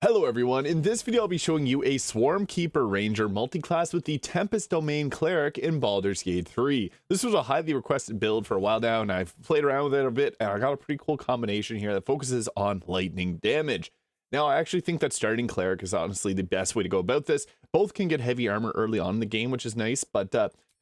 Hello everyone, in this video I'll be showing you a Swarmkeeper Ranger multi-class with the Tempest Domain Cleric in Baldur's Gate 3. This was a highly requested build for a while now, and I've played around with it a bit, and I got a pretty cool combination here that focuses on lightning damage. Now I actually think that starting Cleric is honestly the best way to go about this. Both can get heavy armor early on in the game, which is nice, but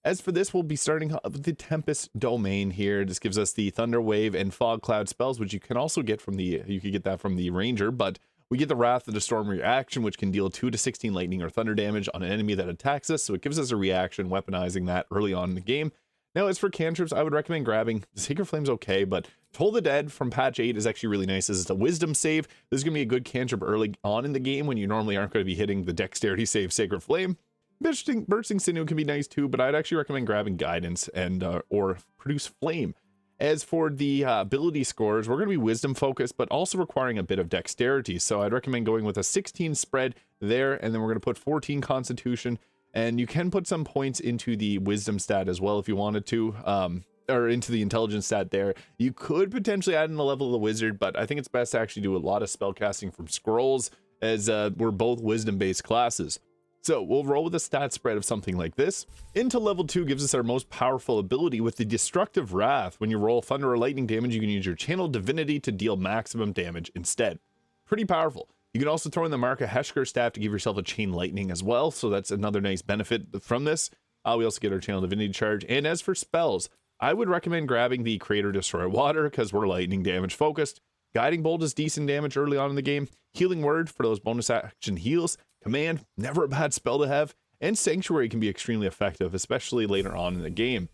as for this, we'll be starting with the Tempest Domain here. This gives us the Thunder Wave and Fog Cloud spells, which you can also get from the, Ranger, but we get the Wrath of the Storm reaction, which can deal 2 to 16 lightning or thunder damage on an enemy that attacks us, so it gives us a reaction, weaponizing that early on in the game. Now, as for cantrips, I would recommend grabbing the Sacred Flame's okay, but Toll the Dead from patch 8 is actually really nice. This is a wisdom save. This is going to be a good cantrip early on in the game when you normally aren't going to be hitting the dexterity save Sacred Flame. Bursting Sinew can be nice too, but I'd actually recommend grabbing Guidance and or Produce Flame. As for the ability scores, we're going to be wisdom focused, but also requiring a bit of dexterity. So I'd recommend going with a 16 spread there, and then we're going to put 14 constitution. And you can put some points into the wisdom stat as well if you wanted to, or into the intelligence stat there. You could potentially add in the level of the wizard, but I think it's best to actually do a lot of spell casting from scrolls, as we're both wisdom based classes. So we'll roll with a stat spread of something like this. Into level 2 gives us our most powerful ability with the Destructive Wrath. When you roll thunder or lightning damage, you can use your channeled divinity to deal maximum damage instead. Pretty powerful. You can also throw in the Markoheshkir staff to give yourself a chain lightning as well, so that's another nice benefit from this. We also get our channel divinity charge. And as for spells, I would recommend grabbing the Creator Destroy Water because we're lightning damage focused. Guiding Bolt is decent damage early on in the game. Healing Word for those bonus action heals. Command, never a bad spell to have, and Sanctuary can be extremely effective, especially later on in the game.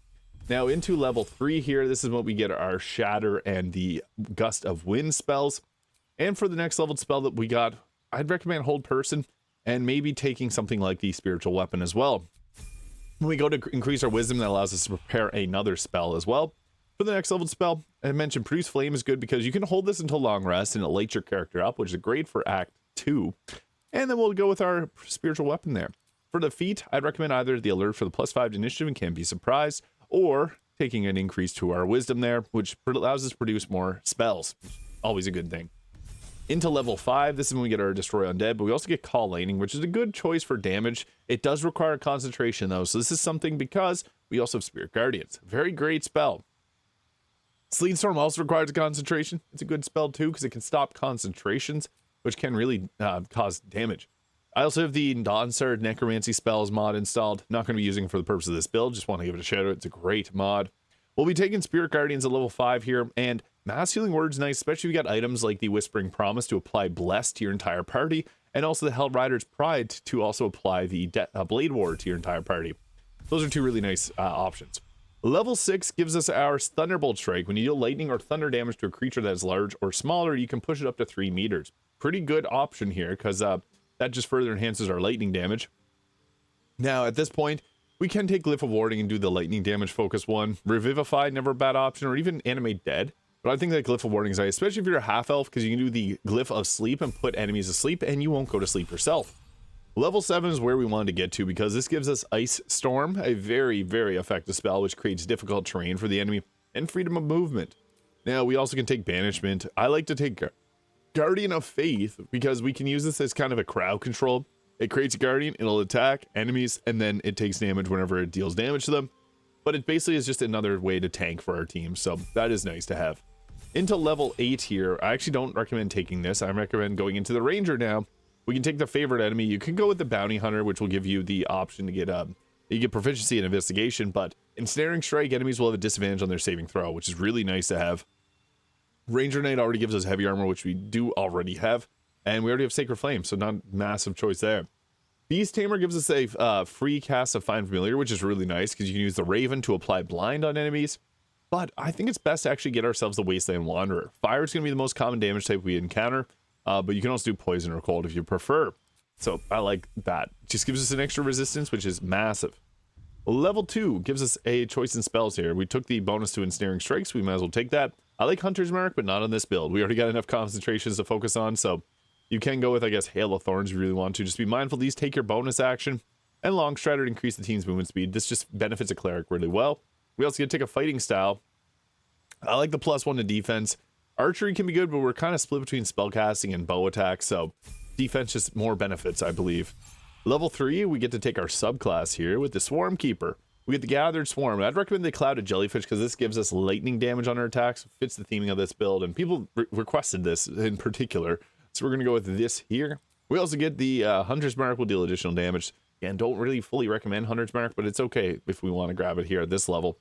Now into level 3 here, this is what we get our Shatter and the Gust of Wind spells. And for the next leveled spell that we got, I'd recommend Hold Person and maybe taking something like the Spiritual Weapon as well. When we go to increase our Wisdom, that allows us to prepare another spell as well. For the next leveled spell, I mentioned Produce Flame is good because you can hold this until long rest and it lights your character up, which is great for Act 2. And then we'll go with our Spiritual Weapon there. For the feat, I'd recommend either the Alert for the +5 to initiative and Can't Be Surprised, or taking an increase to our Wisdom there, which allows us to produce more spells. Always a good thing. Into level 5, this is when we get our Destroy Undead, but we also get Call Lightning, which is a good choice for damage. It does require concentration though, so this is something because we also have Spirit Guardians. Very great spell. Sleet Storm also requires concentration. It's a good spell too because it can stop concentrations, which can really cause damage. I also have the Donsard Necromancy Spells mod installed. Not going to be using it for the purpose of this build, just want to give it a shout out. It's a great mod. We'll be taking Spirit Guardians at level 5 here, and Mass Healing Word's nice, especially if you got items like the Whispering Promise to apply Bless to your entire party, and also the Hell Rider's Pride to also apply the Blade Ward to your entire party. Those are two really nice options. Level 6 gives us our Thunderbolt Strike. When you deal lightning or thunder damage to a creature that is large or smaller, you can push it up to 3 meters. Pretty good option here because that just further enhances our lightning damage. Now at this point we can take Glyph of Warding and do the lightning damage focus one. Revivify, never a bad option, or even Animate Dead, but I think that Glyph of Warding is nice, especially if you're a half elf, because you can do the Glyph of Sleep and put enemies asleep and you won't go to sleep yourself. Level 7 is where we wanted to get to because this gives us Ice Storm, a very effective spell which creates difficult terrain for the enemy and freedom of movement. Now we also can take Banishment. I like to take Guardian of Faith because we can use this as kind of a crowd control. It creates a guardian, it'll attack enemies, and then it takes damage whenever it deals damage to them. But it basically is just another way to tank for our team, so that is nice to have. Into level 8 here, I actually don't recommend taking this. I recommend going into the Ranger now. We can take the favorite enemy. You can go with the Bounty Hunter, which will give you the option to get you get proficiency in investigation, but Ensnaring Strike, enemies will have a disadvantage on their saving throw, which is really nice to have. Ranger Knight already gives us heavy armor, which we do already have, and we already have Sacred Flame, so not massive choice there. Beast Tamer gives us a free cast of Find Familiar, which is really nice because you can use the Raven to apply blind on enemies, but I think it's best to actually get ourselves the Wasteland Wanderer. Fire is going to be the most common damage type we encounter, but you can also do poison or cold if you prefer, so I like that. Just gives us an extra resistance, which is massive. Level 2 gives us a choice in spells here. We took the bonus to Ensnaring Strikes, we might as well take that. I like Hunter's Mark, but not on this build. We already got enough concentrations to focus on, so you can go with, I guess, Hail of Thorns if you really want to. Just be mindful, these take your bonus action, and Long Strider to increase the team's movement speed. This just benefits a Cleric really well. We also get to take a Fighting Style. I like the +1 to defense. Archery can be good, but we're kind of split between spellcasting and bow attack, so defense just more benefits, I believe. Level 3, we get to take our subclass here with the Swarmkeeper. We get the Gathered Swarm. I'd recommend the Clouded Jellyfish because this gives us lightning damage on our attacks. Fits the theming of this build, and people requested this in particular. So we're going to go with this here. We also get the Hunter's Mark, will deal additional damage. Again, don't really fully recommend Hunter's Mark, but it's okay if we want to grab it here at this level.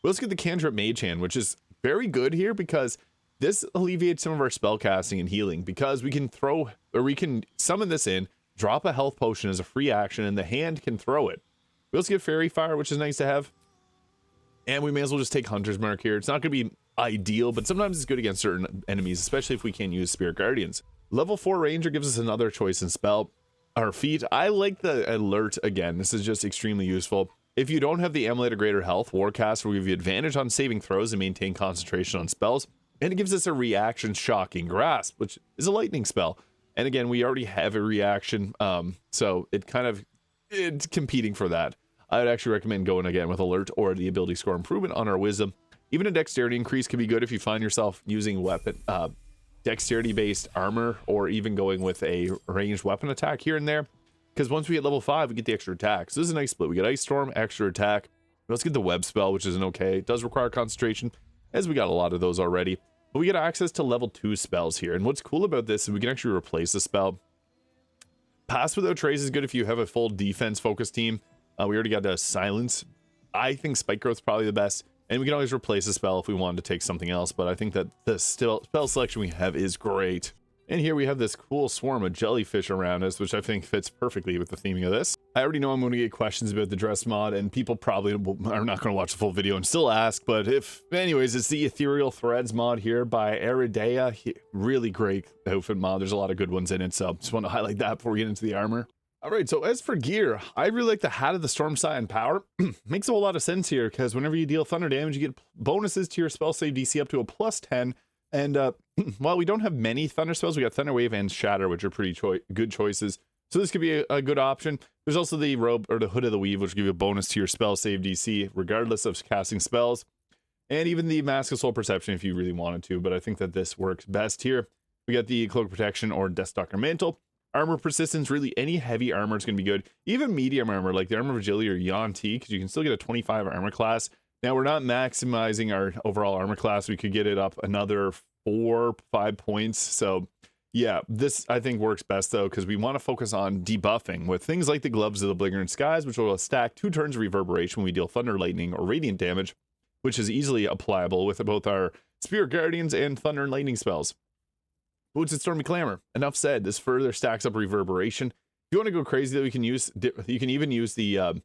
We also get the Cantrip Mage Hand, which is very good here because this alleviates some of our spell casting and healing, because we can throw, or we can summon this in, drop a health potion as a free action, and the hand can throw it. We also get Fairy Fire, which is nice to have. And we may as well just take Hunter's Mark here. It's not going to be ideal, but sometimes it's good against certain enemies, especially if we can't use Spirit Guardians. Level 4 Ranger gives us another choice in spell. Our feat, I like the Alert again. This is just extremely useful. If you don't have the Amulet of Greater Health, Warcast will give you advantage on saving throws and maintain concentration on spells. And it gives us a reaction Shocking Grasp, which is a lightning spell. And again, we already have a reaction, so it's competing for that. I would actually recommend going again with Alert or the ability score improvement on our Wisdom. Even a dexterity increase could be good if you find yourself using dexterity based armor, or even going with a ranged weapon attack here and there. Because once we hit level 5, we get the extra attack. So this is a nice split. We get Ice Storm, extra attack. Let's get the Web spell, which is an okay. It does require concentration, as we got a lot of those already. But we get access to level 2 spells here. And what's cool about this is we can actually replace the spell. Pass Without Trace is good if you have a full defense focused team. We already got the Silence. I think Spike Growth is probably the best. And we can always replace a spell if we wanted to take something else. But I think that the spell selection we have is great. And here we have this cool swarm of jellyfish around us, which I think fits perfectly with the theming of this. I already know I'm going to get questions about the dress mod, and people probably are not going to watch the full video and still ask. But anyways, it's the Ethereal Threads mod here by Aridea. Really great outfit mod. There's a lot of good ones in it, so just want to highlight that before we get into the armor. All right, so as for gear, I really like the Hat of the Storm Scion Power. Makes a whole lot of sense here, because whenever you deal thunder damage, you get bonuses to your spell save DC up to a +10. And while we don't have many thunder spells, we got Thunder Wave and Shatter, which are pretty good choices. So this could be a good option. There's also the Robe, or the Hood of the Weave, which will give you a bonus to your spell save DC, regardless of casting spells. And even the Mask of Soul Perception if you really wanted to, but I think that this works best here. We got the Cloak Protection or Deathstalker Mantle. Armor Persistence, really any heavy armor is going to be good. Even medium armor, like the Armor of Agility or Yuan Ti, because you can still get a 25 armor class. Now, we're not maximizing our overall armor class. We could get it up another 4-5 points. So, yeah, this I think works best, though, because we want to focus on debuffing with things like the Gloves of the Belligerent Skies, which will stack 2 turns of Reverberation when we deal Thunder, Lightning, or Radiant damage, which is easily applicable with both our Spirit Guardians and Thunder and Lightning spells. Boots and Stormy Clamor. Enough said. This further stacks up Reverberation. If you want to go crazy, though, you can even use the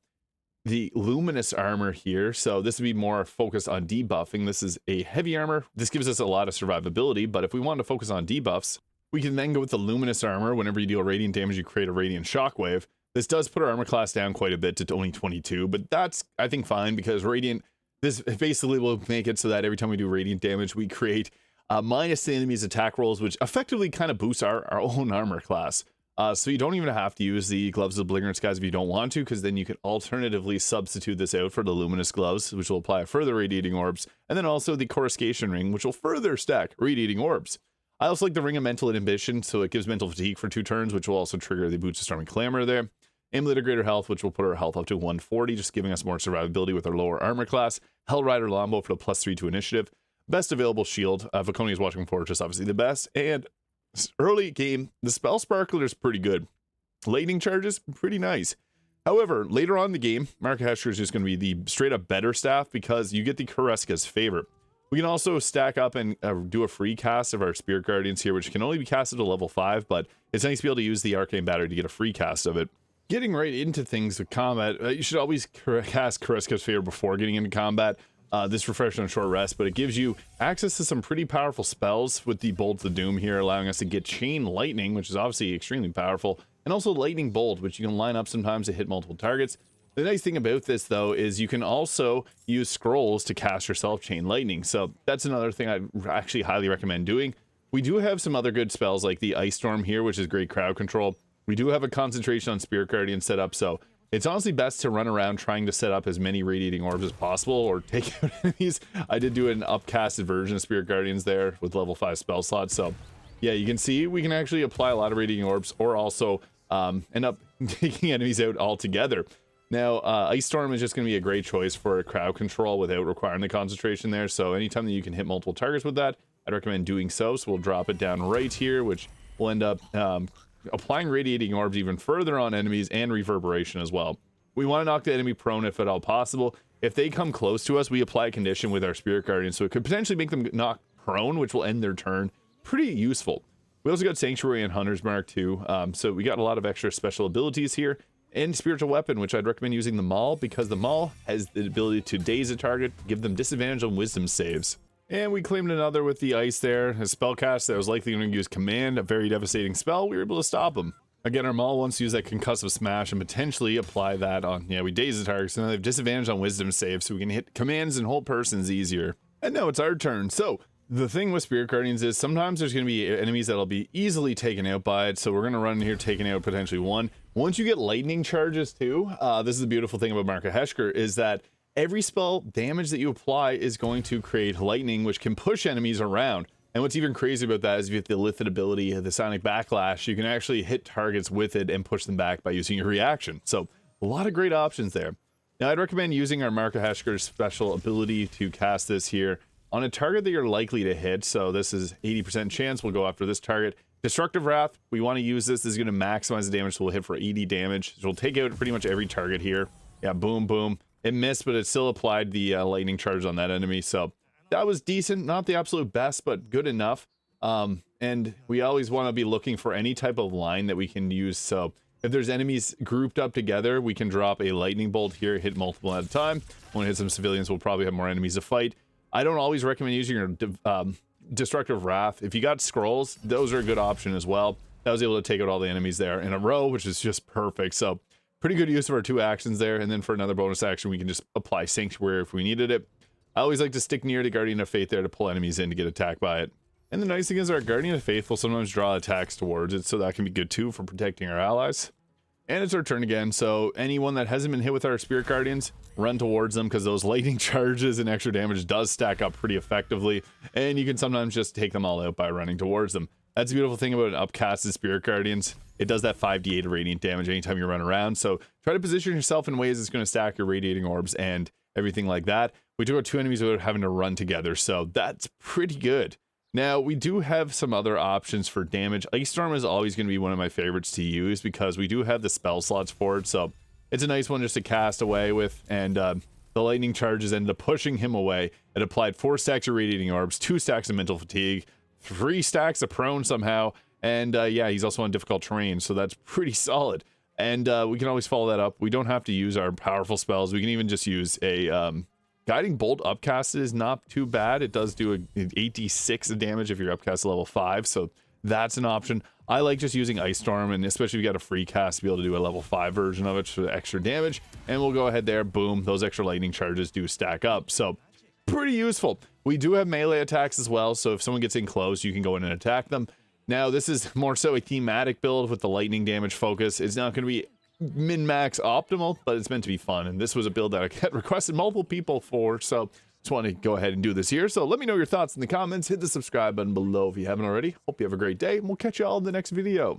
Luminous Armor here. So this would be more focused on debuffing. This is a heavy armor. This gives us a lot of survivability, but if we want to focus on debuffs, we can then go with the Luminous Armor. Whenever you deal Radiant damage, you create a Radiant Shockwave. This does put our armor class down quite a bit to only 22, but that's, I think, fine, because Radiant, this basically will make it so that every time we do Radiant damage, we create minus the enemy's attack rolls, which effectively kind of boosts our own armor class. So you don't even have to use the Gloves of the Belligerent Skies if you don't want to, because then you can alternatively substitute this out for the Luminous Gloves, which will apply further Radiating Orbs, and then also the Coruscation Ring, which will further stack Radiating Orbs. I also like the Ring of Mental Inhibition, so it gives Mental Fatigue for 2 turns, which will also trigger the Boots of Stormy Clamor there. Amulet of Greater Health, which will put our health up to 140, just giving us more survivability with our lower armor class. Hellrider Lombo for the +3 to initiative. Best available shield. Vaconia's Watching Fortress, obviously the best. And early game, the Spell Sparkler is pretty good. Lightning Charges, pretty nice. However, later on in the game, Markoheshkir is just going to be the straight up better staff because you get the Kareska's Favor. We can also stack up and do a free cast of our Spirit Guardians here, which can only be casted to level 5, but it's nice to be able to use the Arcane Battery to get a free cast of it. Getting right into things with combat, you should always cast Kareska's Favor before getting into combat. This refresh on short rest, but it gives you access to some pretty powerful spells with the Bolt of Doom here, allowing us to get Chain Lightning, which is obviously extremely powerful, and also Lightning Bolt, which you can line up sometimes to hit multiple targets. The nice thing about this, though, is you can also use scrolls to cast yourself Chain Lightning, so that's another thing I'd actually highly recommend doing. We do have some other good spells like the Ice Storm here, which is great crowd control. We do have a concentration on Spirit Guardian set up, so it's honestly best to run around trying to set up as many Radiating Orbs as possible or take out enemies. I did do an upcasted version of Spirit Guardians there with level 5 spell slots, so Yeah, you can see we can actually apply a lot of radiating orbs or also end up taking enemies out altogether. Now, Ice Storm is just going to be a great choice for crowd control without requiring the concentration there. So anytime that you can hit multiple targets with that, I'd recommend doing so. So we'll drop it down right here, which will end up applying radiating orbs even further on enemies and reverberation as well. We want to knock the enemy prone if at all possible. If they come close to us, we apply a condition with our Spirit Guardian, so it could potentially make them knock prone, which will end their turn. Pretty useful. We also got Sanctuary and Hunter's Mark too, so we got a lot of extra special abilities here. And Spiritual Weapon, which I'd recommend using the Maul, because the Maul has the ability to daze a target, give them disadvantage on wisdom saves. And we claimed another with the ice there, a spellcast that was likely going to use command, a very devastating spell. We were able to stop him. Again, our Maul wants to use that concussive smash and potentially apply that on, yeah, we daze the target, so now they have disadvantage on wisdom saves, so we can hit commands and hold persons easier. And now it's our turn. So the thing with Spirit Guardians is sometimes there's going to be enemies that'll be easily taken out by it, so we're going to run in here taking out potentially one. Once you get lightning charges too, this is the beautiful thing about Markoheshkir, is that every spell damage that you apply is going to create lightning, which can push enemies around. And what's even crazy about that is if you get the Lithid ability, the Sonic Backlash, you can actually hit targets with it and push them back by using your reaction. So a lot of great options there. Now I'd recommend using our Markoheshkir's special ability to cast this here on a target that you're likely to hit. So this is 80% chance we'll go after this target. Destructive Wrath, we want to use this. This is going to maximize the damage, so we'll hit for 80 damage. So we'll take out pretty much every target here. Yeah, boom, boom. It missed, but it still applied the lightning charge on that enemy. So that was decent, not the absolute best, but good enough. And we always want to be looking for any type of line that we can use. So if there's enemies grouped up together, we can drop a lightning bolt here, hit multiple at a time. When we hit some civilians, we'll probably have more enemies to fight. I don't always recommend using your Destructive Wrath. If you got scrolls, those are a good option as well. I was able to take out all the enemies there in a row, which is just perfect. So pretty good use of our two actions there. And then for another bonus action, we can just apply Sanctuary if we needed it. I always like to stick near to Guardian of Faith there to pull enemies in to get attacked by it. And the nice thing is our Guardian of Faith will sometimes draw attacks towards it, so that can be good too for protecting our allies. And it's our turn again, so anyone that hasn't been hit with our Spirit Guardians, run towards them, because those lightning charges and extra damage does stack up pretty effectively, and you can sometimes just take them all out by running towards them. That's the beautiful thing about an upcasted Spirit Guardians. It does that 5d8 radiant damage anytime you run around, so try to position yourself in ways that's going to stack your radiating orbs and everything like that. We took out two enemies without having to run together, so that's pretty good. Now, we do have some other options for damage. Ice Storm is always going to be one of my favorites to use because we do have the spell slots for it, so it's a nice one just to cast away with, and the lightning charges ended up pushing him away. It applied 4 stacks of radiating orbs, 2 stacks of mental fatigue, 3 stacks of prone somehow, and yeah, he's also on difficult terrain, so that's pretty solid. And we can always follow that up. We don't have to use our powerful spells. We can even just use a Guiding Bolt upcasted is not too bad. It does do an 8d6 of damage if you're upcast level 5, so that's an option. I like just using Ice Storm, and especially if you got a free cast to be able to do a level 5 version of it for extra damage. And we'll go ahead there, boom, those extra lightning charges do stack up, so pretty useful. We do have melee attacks as well, so if someone gets in close, you can go in and attack them. Now, this is more so a thematic build with the lightning damage focus. It's not going to be min-max optimal, but it's meant to be fun, and this was a build that I had requested multiple people for, so just want to go ahead and do this here. So let me know your thoughts in the comments. Hit the subscribe button below if you haven't already. Hope you have a great day, and we'll catch you all in the next video.